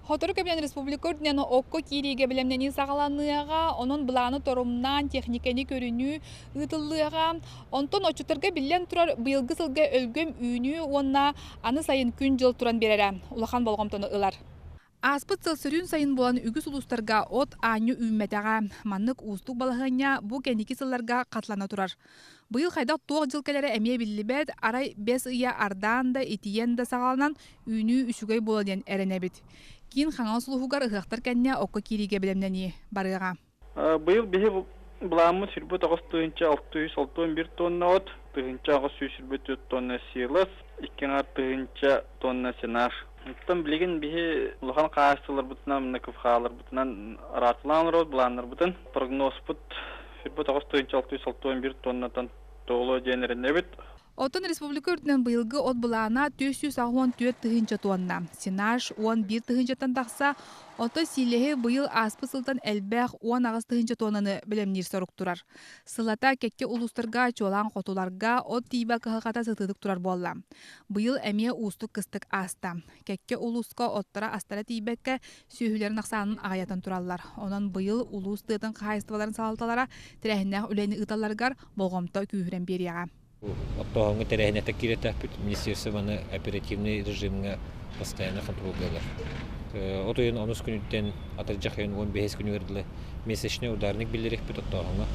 Хотору кебен республика үрдінен окко кириге білемнені сағаланныяға, onun бұланы торумнан техникені көріні ұтылыяға, онтон очутырға білен тұрар бұйылғы сылға өлгөм үйіні онна аны сайын күн жыл туран берері. Улахан болғамтоны ылар. Аспыт сылсырын сайын болан үгіс улустарға от аню үймәтәға, маннык устук балығыня бұ кәнекі сылларға қатлана тұрар. Бұйыл қайдақ тоқ жыл кәлері әме білібәд, арай 5 ұя ардан да етиен да сағалынан үйіні үшігай боладен әрінәбіт. Кейін қаңал сұлуғығар ұғақтар кәнне оққа кириге білемнені барыға. Бұйыл бігі бұламы сүрбі 9-661 тонна от, 9-6 тонна сиылыс, 2-6 тонна сенар. Тон билеген бихи улахан қағастылар бұтынан, мұнаков қағалар бұтынан аратыланыр от, бұланыр бұтын. Прогноз бұт, сүрбі 9-661 тоннатан тоғылы денеріне біт. Отын республика үрдінен бұйылғы от бұлана 464 тыгынча тонна. Сенаж 11 тыгынчатан тақса, оты силеге бұйыл аспы сылтан әлбәқ 10 тыгынча тоннаны білемнер сұрық тұрар. Сылата кәкке улустарға, чолан қотуларға от тейбі қығықата сытыдық тұрар болла. Бұйыл әме ұстық кыстық аста. Кәкке улусқа оттара астара тейбәкке сүйілерін ақсанын ағаятын тұралар. Онан бұйыл улус тыдың қайыстываларын салалталара тірәхіннәқ үләйні ұталарғар болғамта күйірен берияға. Оттоғыңы тәрәхіне тәккереті министерствоны оперативный режимға постоянно контролгалар. От ойын 10 күніттен атыр жақайын 15 күні өрділі месячный ударник білдерек біт оттоғыңы.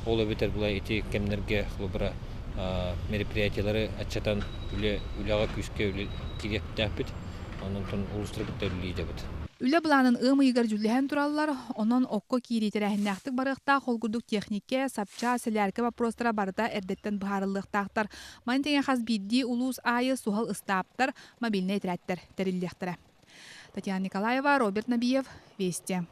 Ол өбетер бұлай еті кемнерге құлыбыра мероприятиялары атчатан үліға күске керек тәппіт, оның тұн ұлыстыры біттер үлейді біт. Үлі бұланын ұмы егер жүлдеген тұралар, онын оқко кейретерәхіннәқтік барықта қолгүрдік технике, сапча, селяркі вопростара барыда әрдеттен бұхарылықтақтар. Манитеген қаз бидді улус айы суғал ұстаптар, мобильный тәрәттер тәрілдектірі. Татьяна Николаева, Роберт Набиев, Вести.